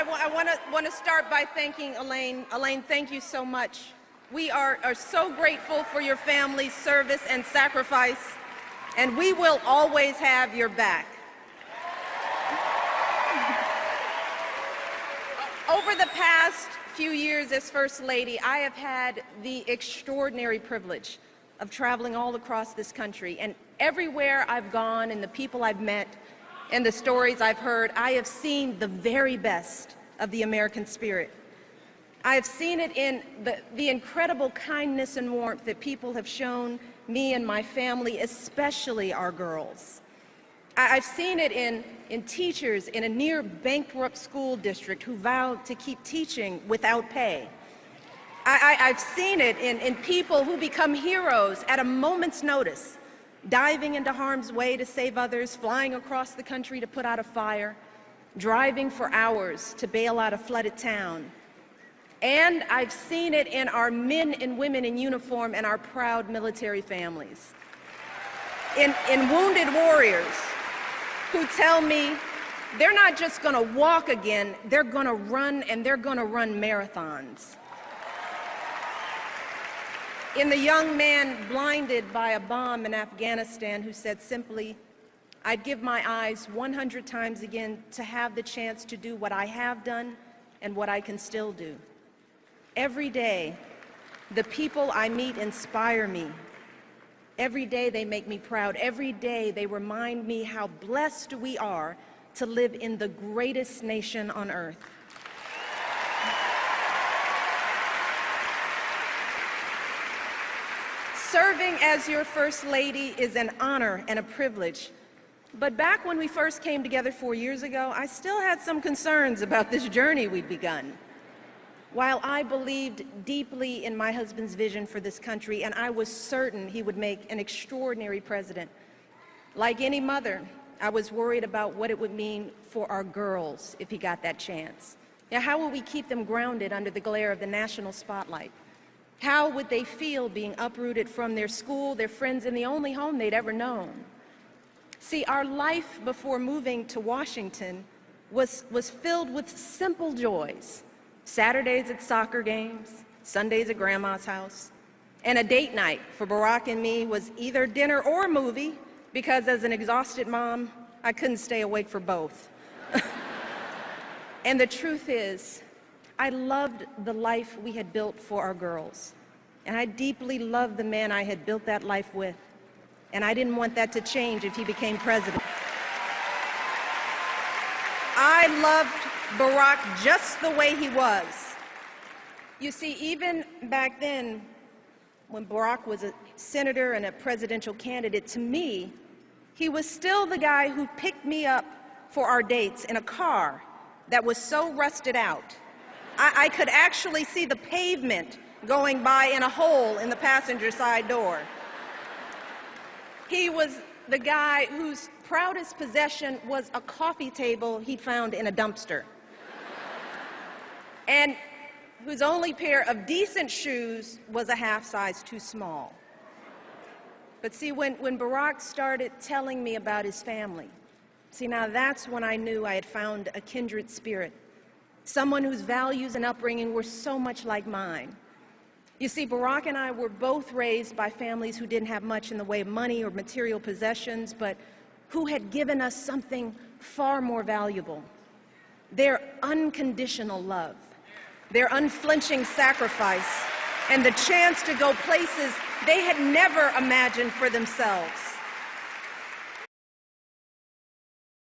I want to start by thanking Elaine. Elaine, thank you so much. We are so grateful for your family's service and sacrifice, and we will always have your back. Over the past few years as First Lady, I have had the extraordinary privilege of traveling all across this country, and everywhere I've gone and the people I've met and the stories I've heard, I have seen the very best of the American spirit. I have seen it in the incredible kindness and warmth that people have shown me and my family, especially our girls. I've seen it in teachers in a near bankrupt school district who vowed to keep teaching without pay. I've seen it in people who become heroes at a moment's notice, diving into harm's way to save others, flying across the country to put out a fire, driving for hours to bail out a flooded town. And I've seen it in our men and women in uniform and our proud military families. In wounded warriors who tell me they're not just going to walk again, they're going to run, and they're going to run marathons. In the young man blinded by a bomb in Afghanistan who said simply, "I'd give my eyes 100 times again to have the chance to do what I have done and what I can still do." Every day, the people I meet inspire me. Every day they make me proud. Every day they remind me how blessed we are to live in the greatest nation on earth. Serving as your First Lady is an honor and a privilege. But back when we first came together 4 years ago, I still had some concerns about this journey we'd begun. While I believed deeply in my husband's vision for this country, and I was certain he would make an extraordinary president, like any mother, I was worried about what it would mean for our girls if he got that chance. Now, how will we keep them grounded under the glare of the national spotlight? How would they feel being uprooted from their school, their friends, and the only home they'd ever known? See, our life before moving to Washington was filled with simple joys. Saturdays at soccer games, Sundays at Grandma's house, and a date night for Barack and me was either dinner or a movie, because as an exhausted mom, I couldn't stay awake for both. And the truth is, I loved the life we had built for our girls, and I deeply loved the man I had built that life with, and I didn't want that to change if he became president. I loved Barack just the way he was. You see, even back then, when Barack was a senator and a presidential candidate, to me, he was still the guy who picked me up for our dates in a car that was so rusted out, I could actually see the pavement going by in a hole in the passenger side door. He was the guy whose proudest possession was a coffee table he'd found in a dumpster, and whose only pair of decent shoes was a half size too small. But see, when Barack started telling me about his family, see, now that's when I knew I had found a kindred spirit, someone whose values and upbringing were so much like mine. You see, Barack and I were both raised by families who didn't have much in the way of money or material possessions, but who had given us something far more valuable: their unconditional love, their unflinching sacrifice, and the chance to go places they had never imagined for themselves.